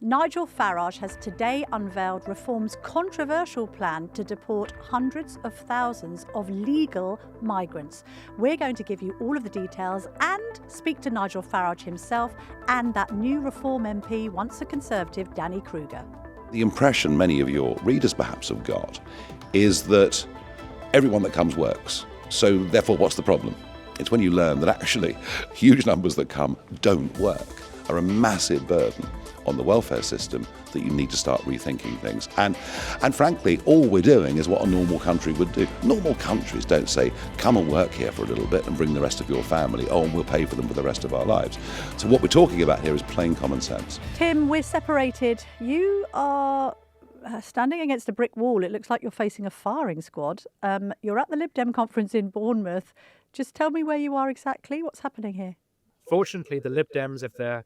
Nigel Farage has today unveiled Reform's controversial plan to deport hundreds of thousands of legal migrants. We're going to give you all of the details and speak to Nigel Farage himself and that new Reform MP, once a Conservative, Danny Kruger. The impression many of your readers perhaps have got is that everyone that comes works. So therefore, what's the problem? It's when you learn that actually huge numbers that come don't work, are a massive burden on the welfare system, that you need to start rethinking things. And frankly, all we're doing is what a normal country would do. Normal countries don't say, come and work here for a little bit and bring the rest of your family, and we'll pay for them for the rest of our lives. So what we're talking about here is plain common sense. Tim, we're separated. You are standing against a brick wall. It looks like you're facing a firing squad. You're at the Lib Dem conference in Bournemouth. Just tell me where you are exactly. What's happening here? Fortunately, the Lib Dems, if they're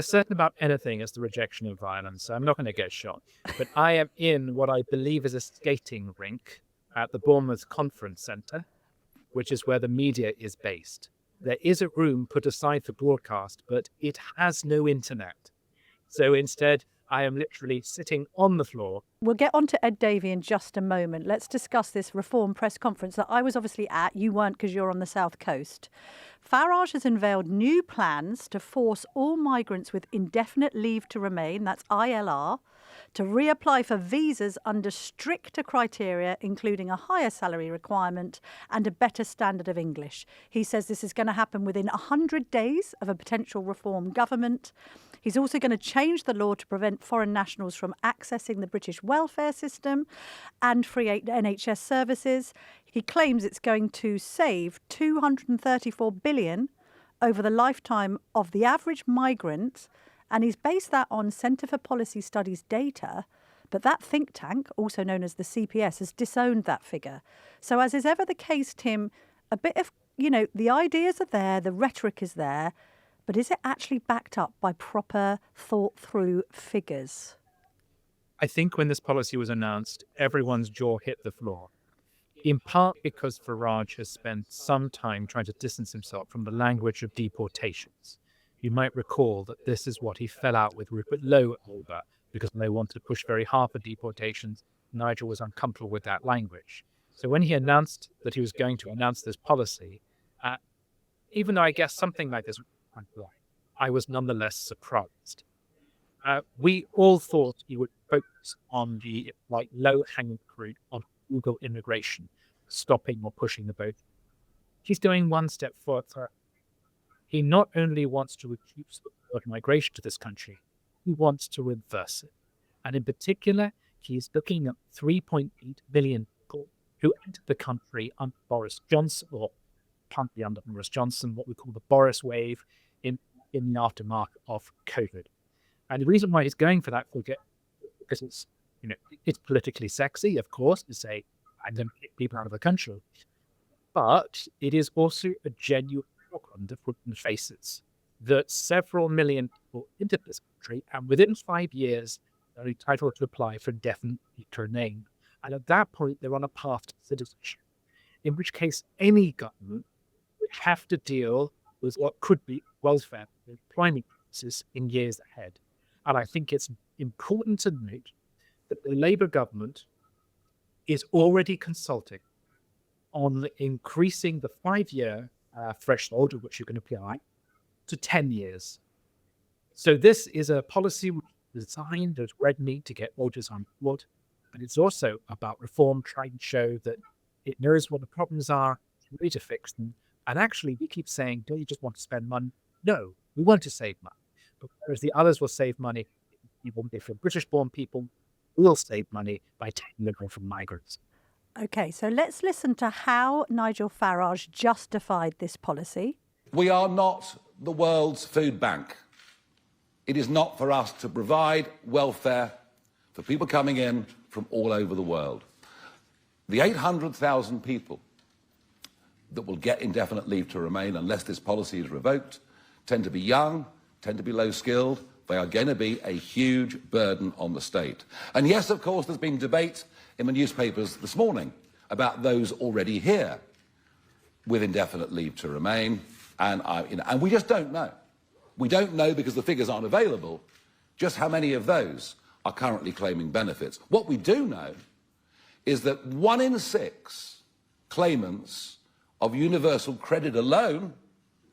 certain about anything, as the rejection of violence, I'm not going to get shot. But I am in what I believe is a skating rink at the Bournemouth Conference Centre, which is where the media is based. There is a room put aside for broadcast, but it has no internet. So instead, I am literally sitting on the floor. We'll get on to Ed Davey in just a moment. Let's discuss this Reform press conference that I was obviously at. You weren't because you're on the south coast. Farage has unveiled new plans to force all migrants with indefinite leave to remain, that's ILR, to reapply for visas under stricter criteria, including a higher salary requirement and a better standard of English. He says this is going to happen within 100 days of a potential Reform government. He's also going to change the law to prevent foreign nationals from accessing the British welfare system and free NHS services. He claims it's going to save $234 billion over the lifetime of the average migrant, and he's based that on Centre for Policy Studies data, but that think tank, also known as the CPS, has disowned that figure. So as is ever the case, Tim, a bit of, the ideas are there, the rhetoric is there, but is it actually backed up by proper, thought-through figures? I think when this policy was announced, everyone's jaw hit the floor, in part because Farage has spent some time trying to distance himself from the language of deportations. You might recall that this is what he fell out with Rupert Lowe over, because they wanted to push very hard for deportations. Nigel was uncomfortable with that language. So when he announced that he was going to announce this policy, even though I guess something like this, I was nonetheless surprised. We all thought he would focus on the low-hanging fruit on illegal immigration, stopping or pushing the boat. He's going one step further. He not only wants to reduce migration to this country, he wants to reverse it. And in particular, he's looking at 3.8 million people who entered the country under Boris Johnson, or partly under Boris Johnson, what we call the Boris wave, in the aftermath of COVID. And the reason why he's going for that figure, because it's politically sexy, of course, to say, I'm going to kick people out of the country. But it is also a genuine problem that Britain faces, that several million people into this country, and within 5 years, they're entitled to apply for indefinite leave to remain. And at that point, they're on a path to citizenship, in which case any government would have to deal with what could be welfare and employment crisis in years ahead. And I think it's important to note that the Labour government is already consulting on increasing the 5-year threshold at which you can apply to 10 years. So this is a policy designed as red meat to get voters on board, but it's also about reform, trying to show that it knows what the problems are, it's ready to fix them. And actually, we keep saying, don't you just want to spend money? No, we want to save money. But whereas the others will save money, if you're British-born people, will save money by taking the from migrants. OK, so let's listen to how Nigel Farage justified this policy. We are not the world's food bank. It is not for us to provide welfare for people coming in from all over the world. The 800,000 people that will get indefinite leave to remain unless this policy is revoked tend to be young, tend to be low-skilled. They are going to be a huge burden on the state. And yes, of course, there's been debate in the newspapers this morning about those already here with indefinite leave to remain. And we just don't know. We don't know because the figures aren't available just how many of those are currently claiming benefits. What we do know is that 1 in 6 claimants of universal credit alone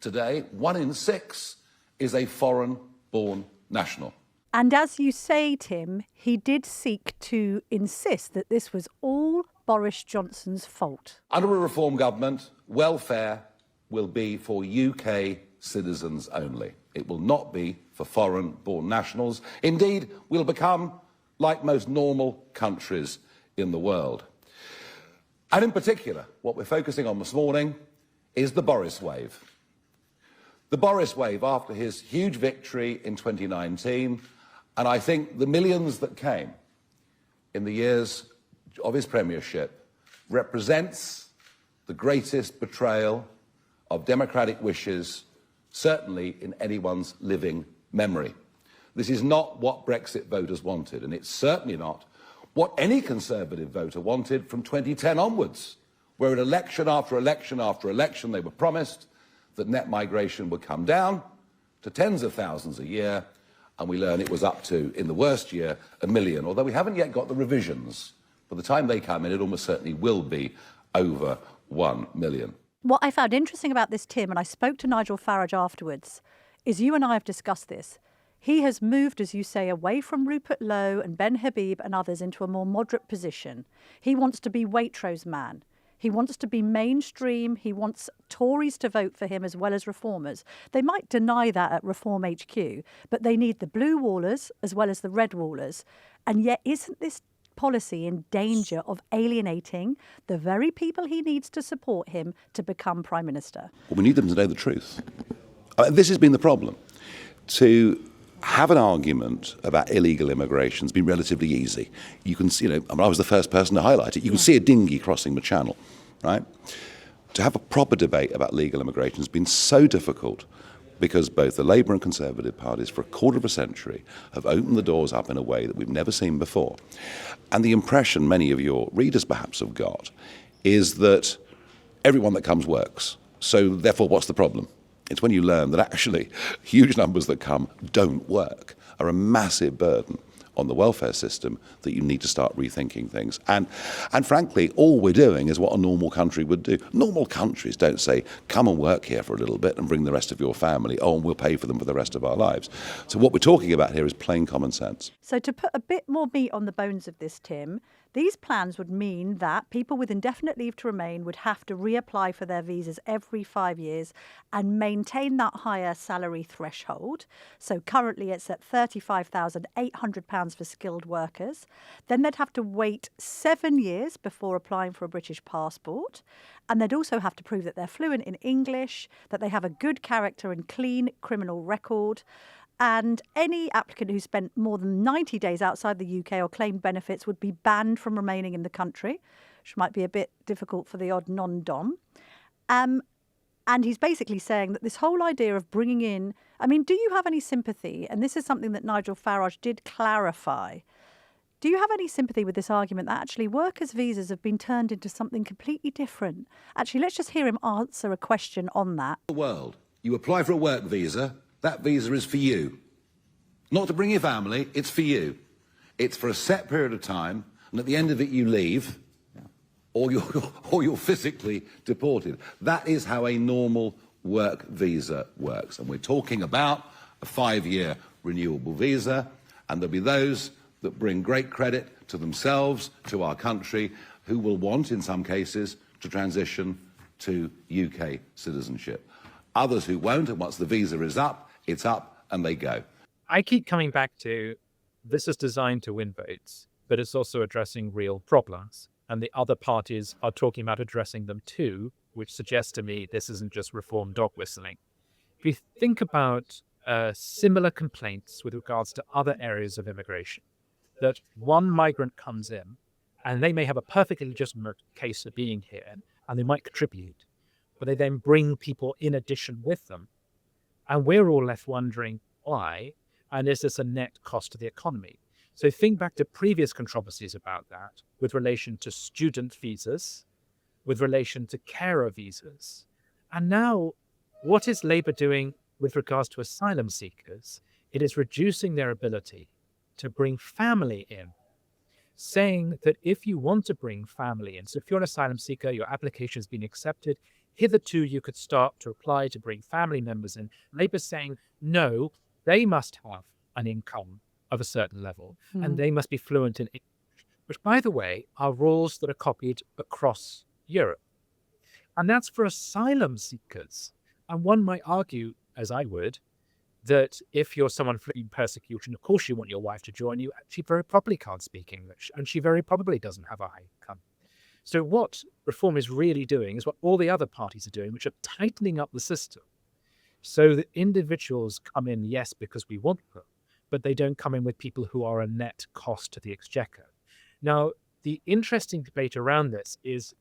today, 1 in 6 is a foreign-born national. And as you say, Tim, he did seek to insist that this was all Boris Johnson's fault. Under a reform government, welfare will be for UK citizens only. It will not be for foreign-born nationals. Indeed, we'll become like most normal countries in the world. And in particular, what we're focusing on this morning is the Boris wave. The Boris wave after his huge victory in 2019, and I think the millions that came in the years of his premiership represents the greatest betrayal of democratic wishes, certainly in anyone's living memory. This is not what Brexit voters wanted, and it's certainly not what any Conservative voter wanted from 2010 onwards, where in election after election after election they were promised that net migration would come down to tens of thousands a year, and we learn it was up to, in the worst year, 1 million, although we haven't yet got the revisions. By the time they come in, it almost certainly will be over 1 million. What I found interesting about this, Tim, and I spoke to Nigel Farage afterwards, is you and I have discussed this. He has moved, as you say, away from Rupert Lowe and Ben Habib and others into a more moderate position. He wants to be Waitrose man. He wants to be mainstream. He wants Tories to vote for him as well as reformers. They might deny that at Reform HQ, but they need the blue wallers as well as the red wallers. And yet, isn't this policy in danger of alienating the very people he needs to support him to become Prime Minister? Well, we need them to know the truth. This has been the problem. To have an argument about illegal immigration has been relatively easy. You can see, I was the first person to highlight it. You can see a dinghy crossing the channel, right? To have a proper debate about legal immigration has been so difficult because both the Labour and Conservative parties for a quarter of a century have opened the doors up in a way that we've never seen before. And the impression many of your readers perhaps have got is that everyone that comes works. So therefore, what's the problem? It's when you learn that actually huge numbers that come don't work, are a massive burden on the welfare system, that you need to start rethinking things. And frankly, all we're doing is what a normal country would do. Normal countries don't say, come and work here for a little bit and bring the rest of your family. Oh, and we'll pay for them for the rest of our lives. So what we're talking about here is plain common sense. So to put a bit more meat on the bones of this, Tim, these plans would mean that people with indefinite leave to remain would have to reapply for their visas every 5 years and maintain that higher salary threshold. So currently it's at £35,800 for skilled workers. Then they'd have to wait 7 years before applying for a British passport. And they'd also have to prove that they're fluent in English, that they have a good character and clean criminal record. And any applicant who spent more than 90 days outside the UK or claimed benefits would be banned from remaining in the country, which might be a bit difficult for the odd non-dom. And he's basically saying that this whole idea of bringing in... I mean, do you have any sympathy? And this is something that Nigel Farage did clarify. Do you have any sympathy with this argument that actually workers' visas have been turned into something completely different? Actually, let's just hear him answer a question on that. The world, you apply for a work visa, that visa is for you. Not to bring your family, it's for you. It's for a set period of time, and at the end of it you leave, or you're physically deported. That is how a normal work visa works. And we're talking about a 5-year renewable visa, and there'll be those that bring great credit to themselves, to our country, who will want, in some cases, to transition to UK citizenship. Others who won't, and once the visa is up, it's up and they go. I keep coming back to this is designed to win votes, but it's also addressing real problems. And the other parties are talking about addressing them too, which suggests to me this isn't just reform dog whistling. If you think about similar complaints with regards to other areas of immigration, that one migrant comes in and they may have a perfectly legitimate case of being here and they might contribute, but they then bring people in addition with them. And we're all left wondering why, and is this a net cost to the economy? So think back to previous controversies about that with relation to student visas, with relation to carer visas. And now, what is Labour doing with regards to asylum seekers? It is reducing their ability to bring family in, saying that if you want to bring family in, so if you're an asylum seeker, your application has been accepted, hitherto you could start to apply to bring family members in. Labour's saying, no, they must have an income of a certain level and they must be fluent in English, which, by the way, are rules that are copied across Europe. And that's for asylum seekers. And one might argue, as I would, that if you're someone fleeing persecution, of course you want your wife to join you. She very probably can't speak English, and she very probably doesn't have a high income. So what reform is really doing is what all the other parties are doing, which are tightening up the system so that individuals come in, yes, because we want them, but they don't come in with people who are a net cost to the exchequer. Now, the interesting debate around this is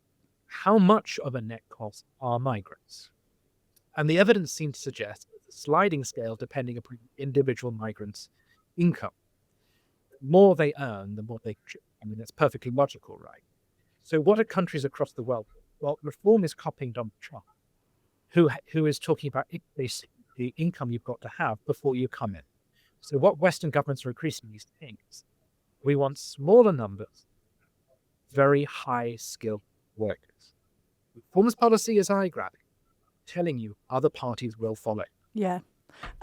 how much of a net cost are migrants? And the evidence seems to suggest a sliding scale depending upon individual migrants' income. The more they earn, the more they contribute. I mean, that's perfectly logical, right? So what are countries across the world? Well, reform is copying Donald Trump, who is talking about the income you've got to have before you come in. So what Western governments are increasingly saying is we want smaller numbers, very high-skilled workers. Reform's policy is eye-grabbing, telling you other parties will follow. Yeah.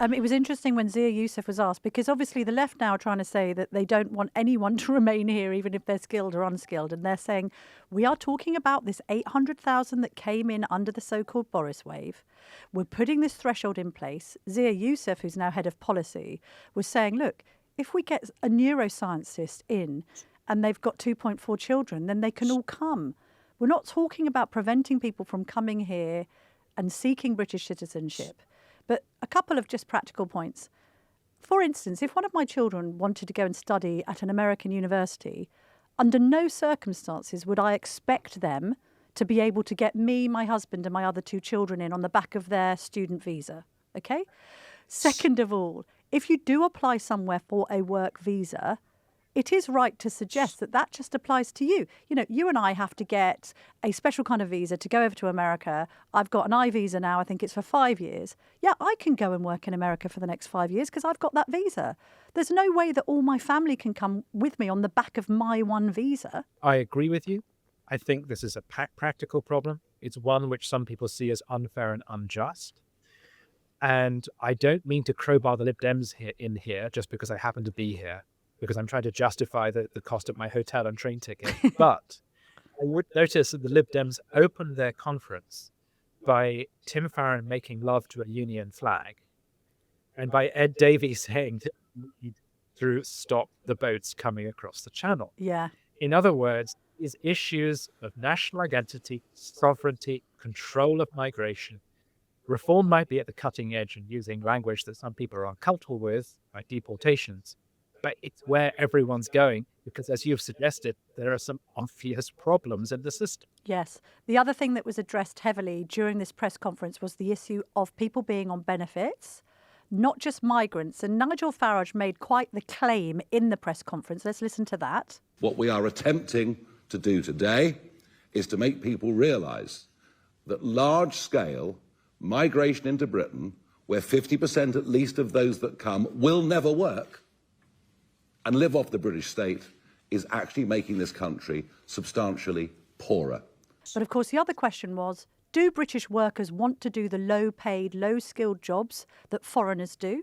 It was interesting when Zia Yusuf was asked, because obviously the left now are trying to say that they don't want anyone to remain here, even if they're skilled or unskilled. And they're saying, we are talking about this 800,000 that came in under the so-called Boris wave. We're putting this threshold in place. Zia Yusuf, who's now head of policy, was saying, look, if we get a neuroscientist in and they've got 2.4 children, then they can all come. We're not talking about preventing people from coming here and seeking British citizenship. But a couple of just practical points. For instance, if one of my children wanted to go and study at an American university, under no circumstances would I expect them to be able to get me, my husband and my other 2 children in on the back of their student visa. Okay? Second of all, if you do apply somewhere for a work visa, it is right to suggest that that just applies to you. You know, you and I have to get a special kind of visa to go over to America. I've got an I visa now. I think it's for 5 years. Yeah, I can go and work in America for the next 5 years because I've got that visa. There's no way that all my family can come with me on the back of my one visa. I agree with you. I think this is a practical problem. It's one which some people see as unfair and unjust. And I don't mean to crowbar the Lib Dems here just because I happen to be here, because I'm trying to justify the cost of my hotel and train ticket. But I would notice that the Lib Dems opened their conference by Tim Farron making love to a Union flag and by Ed Davey saying that we need to stop the boats coming across the channel. Yeah. In other words, these issues of national identity, sovereignty, control of migration, reform might be at the cutting edge and using language that some people are uncomfortable with, like deportations, but it's where everyone's going because, as you've suggested, there are some obvious problems in the system. Yes. The other thing that was addressed heavily during this press conference was the issue of people being on benefits, not just migrants. And Nigel Farage made quite the claim in the press conference. Let's listen to that. What we are attempting to do today is to make people realise that large-scale migration into Britain, where 50% at least of those that come will never work and live off the British state, is actually making this country substantially poorer. But of course, the other question was, do British workers want to do the low-paid, low-skilled jobs that foreigners do?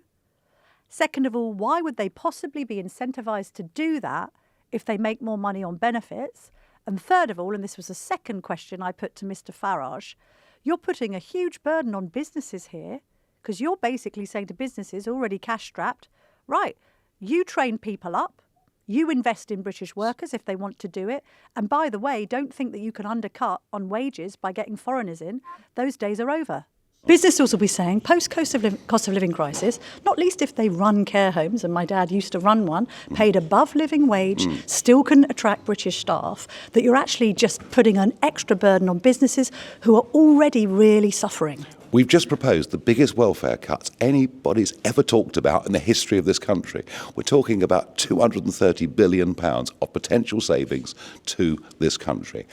Second of all, why would they possibly be incentivised to do that if they make more money on benefits? And third of all, and this was the second question I put to Mr. Farage, you're putting a huge burden on businesses here because you're basically saying to businesses already cash-strapped, right, you train people up, you invest in British workers if they want to do it. And by the way, don't think that you can undercut on wages by getting foreigners in. Those days are over. Businesses will be saying, post-cost of living crisis, not least if they run care homes, and my dad used to run one, paid above living wage, still can attract British staff, that you're actually just putting an extra burden on businesses who are already really suffering. We've just proposed the biggest welfare cuts anybody's ever talked about in the history of this country. We're talking about £230 billion of potential savings to this country.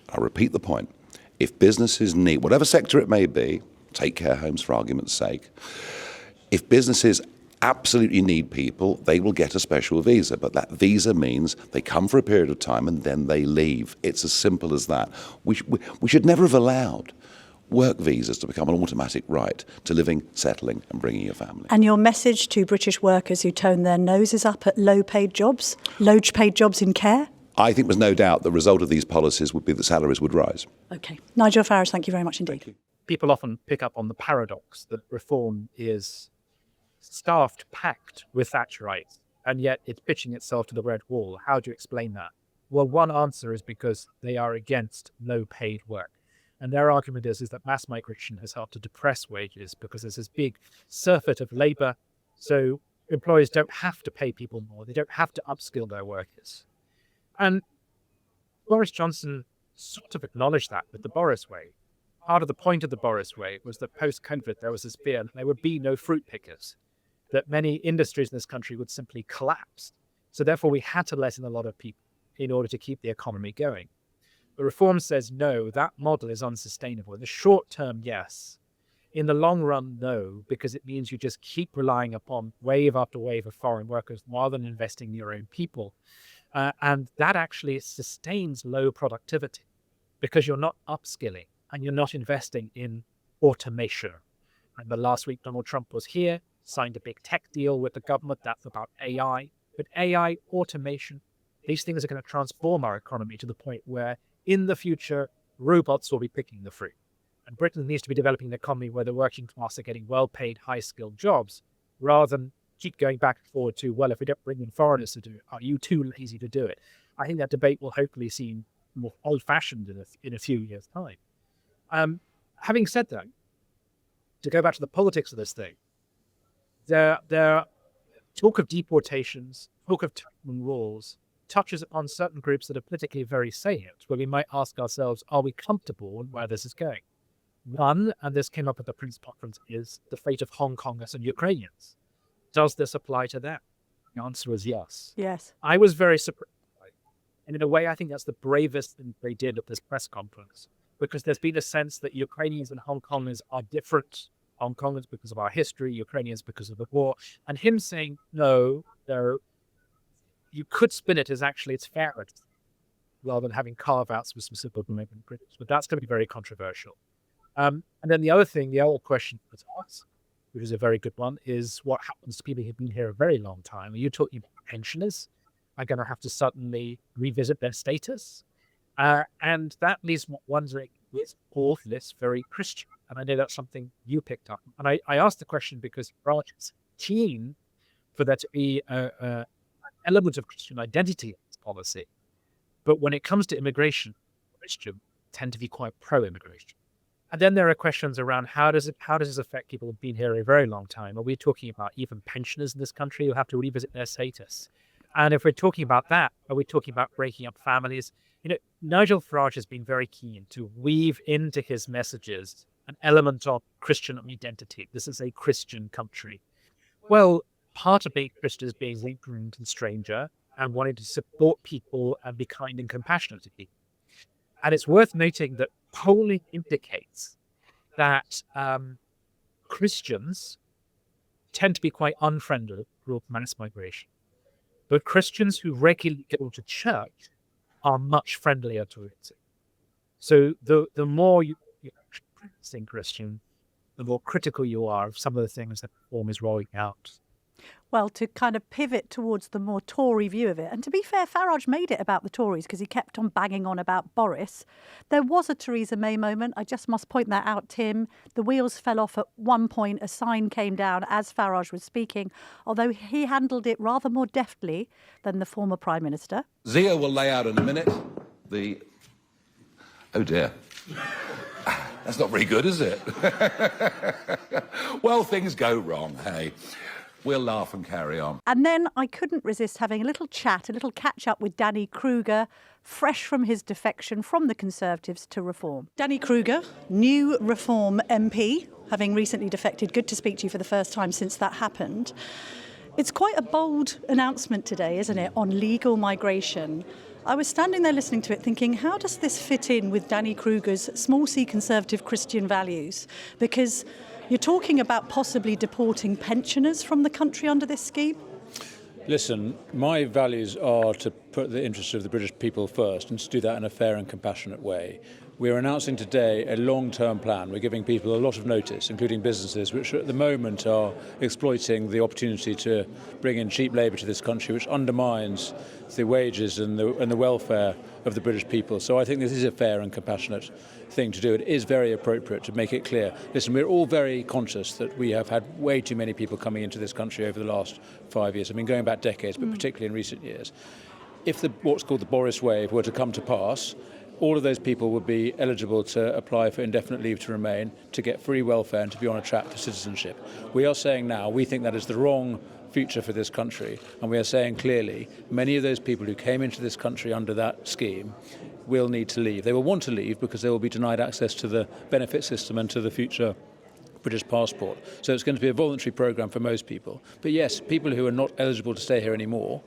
I repeat the point. If businesses need, whatever sector it may be, take care homes for argument's sake, if businesses absolutely need people, they will get a special visa. But that visa means they come for a period of time and then they leave. It's as simple as that. We should never have allowed work visas to become an automatic right to living, settling and bringing your family. And your message to British workers who turn their noses up at low-paid jobs in care? I think there's no doubt the result of these policies would be that salaries would rise. OK. Nigel Farage, thank you very much indeed. Thank you. People often pick up on the paradox that reform is staffed, packed with Thatcherites, and yet it's pitching itself to the red wall. How do you explain that? Well, one answer is because they are against low-paid work. And their argument is that mass migration has helped to depress wages because there's this big surfeit of labour. So employers don't have to pay people more. They don't have to upskill their workers. And Boris Johnson sort of acknowledged that with the Boris Way. Part of the point of the Boris Way was that post-COVID there was this fear that there would be no fruit pickers, that many industries in this country would simply collapse. So therefore we had to let in a lot of people in order to keep the economy going. The reform says no, that model is unsustainable. In the short term, yes. In the long run, no, because it means you just keep relying upon wave after wave of foreign workers rather than investing in your own people. And that actually sustains low productivity because you're not upskilling and you're not investing in automation. And the last week, Donald Trump was here, signed a big tech deal with the government. That's about AI. But AI, automation, these things are going to transform our economy to the point where in the future, robots will be picking the fruit. And Britain needs to be developing an economy where the working class are getting well-paid, high-skilled jobs, rather than keep going back and forward to, well, if we don't bring in foreigners to do it, are you too lazy to do it? I think that debate will hopefully seem more old-fashioned in a few years' time. Having said that, to go back to the politics of this thing, there talk of deportations, talk of tightening rules, touches on certain groups that are politically very salient, where we might ask ourselves, are we comfortable where this is going? One, and this came up at the Prince Conference, is the fate of Hong Kongers and Ukrainians. Does this apply to them? The answer is yes. Yes. I was very surprised. And in a way, I think that's the bravest thing they did at this press conference, because there's been a sense that Ukrainians and Hong Kongers are different. Hong Kongers because of our history, Ukrainians because of the war. And him saying, no, you could spin it as actually it's fairer, rather than having carve-outs with some simple migrant groups. But that's going to be very controversial. And then the other thing, the old question that's asked, which is a very good one, is what happens to people who've been here a very long time? Are you talking about pensioners are going to have to suddenly revisit their status? And that leaves me wondering, is all this very Christian? And I know that's something you picked up. And I asked the question because Farage is keen for there to be an element of Christian identity in this policy. But when it comes to immigration, Christians tend to be quite pro-immigration. And then there are questions around how does this affect people who've been here a very long time? Are we talking about even pensioners in this country who have to revisit their status? And if we're talking about that, are we talking about breaking up families? You know, Nigel Farage has been very keen to weave into his messages an element of Christian identity. This is a Christian country. Well, part of being Christian is being ignorant and stranger and wanting to support people and be kind and compassionate to people. And it's worth noting that polling indicates that Christians tend to be quite unfriendly with mass migration. But Christians who regularly go to church are much friendlier to it. So the more you actually practicing Christian, the more critical you are of some of the things that reform is rolling out. Well, to kind of pivot towards the more Tory view of it. And to be fair, Farage made it about the Tories because he kept on banging on about Boris. There was a Theresa May moment. I just must point that out, Tim. The wheels fell off at one point. A sign came down as Farage was speaking, although he handled it rather more deftly than the former Prime Minister. Zia will lay out in a minute Oh dear. That's not very good, is it? Well, things go wrong, hey. We'll laugh and carry on. And then I couldn't resist having a little chat, a little catch-up with Danny Kruger, fresh from his defection from the Conservatives to Reform. Danny Kruger, new Reform MP, having recently defected. Good to speak to you for the first time since that happened. It's quite a bold announcement today, isn't it, on legal migration. I was standing there listening to it thinking, how does this fit in with Danny Kruger's small c Conservative Christian values? Because You're talking about possibly deporting pensioners from the country under this scheme? Listen, my values are to put the interests of the British people first and to do that in a fair and compassionate way. We're announcing today a long-term plan. We're giving people a lot of notice, including businesses, which at the moment are exploiting the opportunity to bring in cheap labour to this country, which undermines the wages and the welfare of the British people. So I think this is a fair and compassionate thing to do. It is very appropriate to make it clear. Listen, we're all very conscious that we have had way too many people coming into this country over the last 5 years. I mean, going back decades, but particularly in recent years. If what's called the Boris wave were to come to pass, all of those people would be eligible to apply for indefinite leave to remain, to get free welfare and to be on a track to citizenship. We are saying now we think that is the wrong future for this country, and we are saying clearly many of those people who came into this country under that scheme will need to leave. They will want to leave because they will be denied access to the benefit system and to the future British passport. So it's going to be a voluntary programme for most people. But yes, people who are not eligible to stay here anymore,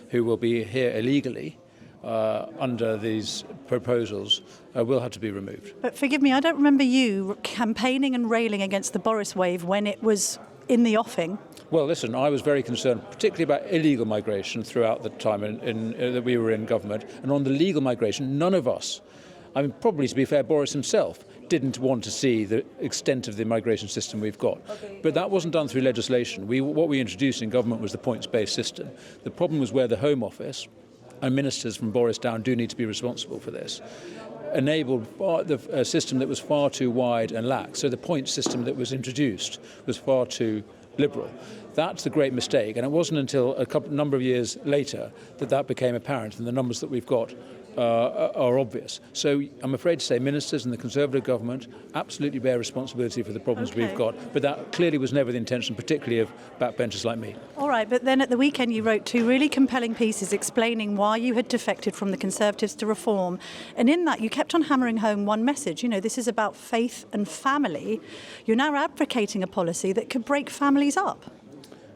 who will be here illegally, under these proposals will have to be removed. But forgive me, I don't remember you campaigning and railing against the Boris wave when it was in the offing. Well, listen, I was very concerned, particularly about illegal migration throughout the time that we were in government. And on the legal migration, none of us, I mean, probably to be fair, Boris himself didn't want to see the extent of the migration system we've got. But that wasn't done through legislation. What we introduced in government was the points-based system. The problem was where the Home Office and ministers from Boris down do need to be responsible for this, enabled a system that was far too wide and lax. So the point system that was introduced was far too liberal. That's the great mistake, and it wasn't until number of years later that became apparent, and the numbers that we've got are obvious. So I'm afraid to say ministers and the Conservative government absolutely bear responsibility for the problems we've got, but that clearly was never the intention, particularly of backbenchers like me. All right, but then at the weekend you wrote 2 really compelling pieces explaining why you had defected from the Conservatives to Reform, and in that you kept on hammering home one message. You know, this is about faith and family. You're now advocating a policy that could break families up.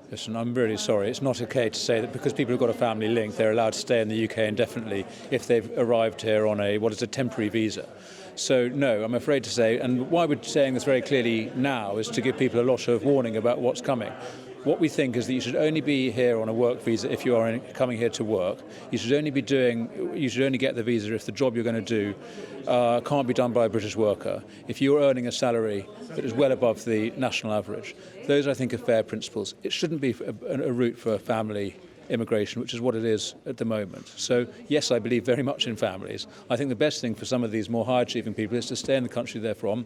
Listen, I'm really sorry. It's not okay to say that because people have got a family link, they're allowed to stay in the UK indefinitely if they've arrived here on a temporary visa. So, no, I'm afraid to say, and why we're saying this very clearly now is to give people a lot of warning about what's coming. What we think is that you should only be here on a work visa if you are coming here to work. You should only get the visa if the job you're going to do can't be done by a British worker, if you're earning a salary that is well above the national average. Those, I think, are fair principles. It shouldn't be a route for family immigration, which is what it is at the moment. So, yes, I believe very much in families. I think the best thing for some of these more high-achieving people is to stay in the country they're from,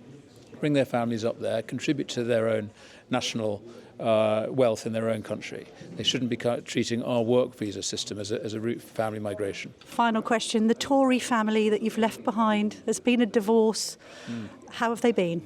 bring their families up there, contribute to their own national wealth in their own country. They shouldn't be treating our work visa system as a route for family migration. Final question. The Tory family that you've left behind, there's been a divorce. How have they been?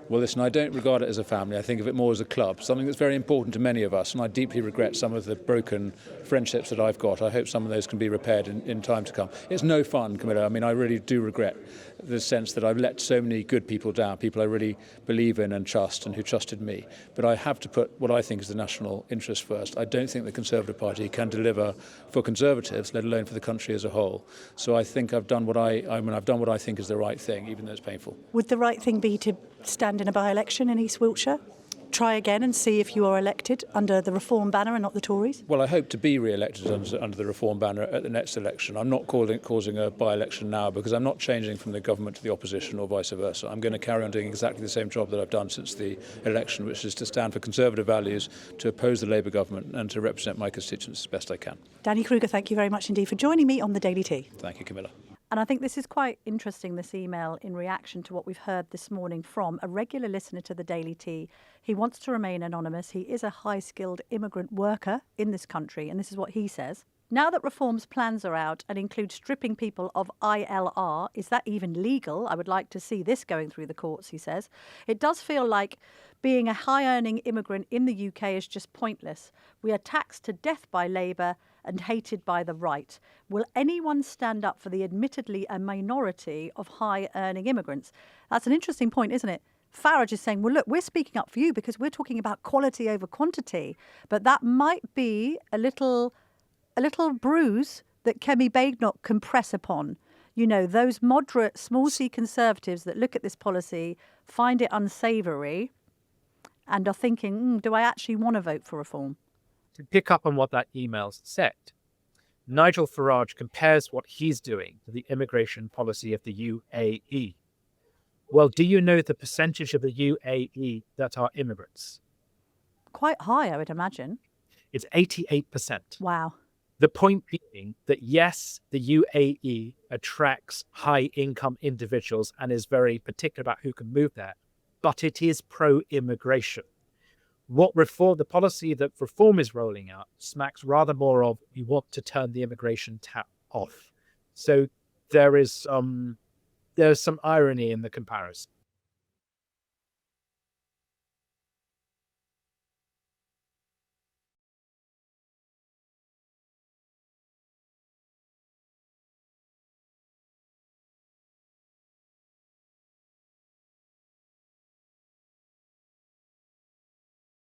Well, listen, I don't regard it as a family. I think of it more as a club, something that's very important to many of us, and I deeply regret some of the broken friendships that I've got. I hope some of those can be repaired in time to come. It's no fun, Camilla. I mean, I really do regret the sense that I've let so many good people down, people I really believe in and trust and who trusted me. But I have to put what I think is the national interest first. I don't think the Conservative Party can deliver for Conservatives, let alone for the country as a whole. So I think I've done what I've done what I think is the right thing, even though it's painful. Would the right thing be to stand in a by-election in East Wiltshire? Try again and see if you are elected under the Reform banner and not the Tories? Well, I hope to be re-elected under the Reform banner at the next election. I'm not causing a by-election now because I'm not changing from the government to the opposition or vice versa. I'm going to carry on doing exactly the same job that I've done since the election, which is to stand for Conservative values, to oppose the Labour government and to represent my constituents as best I can. Danny Kruger, thank you very much indeed for joining me on the Daily Tea. Thank you, Camilla. And I think this is quite interesting, this email, in reaction to what we've heard this morning from a regular listener to the Daily Tea. He wants to remain anonymous. He is a high-skilled immigrant worker in this country, and this is what he says. Now that Reform's plans are out and include stripping people of ILR, is that even legal? I would like to see this going through the courts, he says. It does feel like being a high-earning immigrant in the UK is just pointless. We are taxed to death by Labour and hated by the right. Will anyone stand up for the admittedly a minority of high-earning immigrants? That's an interesting point, isn't it? Farage is saying, well, look, we're speaking up for you because we're talking about quality over quantity. But that might be a little bruise that Kemi Badenoch can press upon. You know, those moderate, small C Conservatives that look at this policy, find it unsavoury, and are thinking, do I actually want to vote for reform? To pick up on what that email said, Nigel Farage compares what he's doing to the immigration policy of the UAE. Well, do you know the percentage of the UAE that are immigrants? Quite high, I would imagine. It's 88%. Wow. The point being that, yes, the UAE attracts high-income individuals and is very particular about who can move there, but it is pro-immigration. The policy that reform is rolling out smacks rather more of you want to turn the immigration tap off. So there's some irony in the comparison.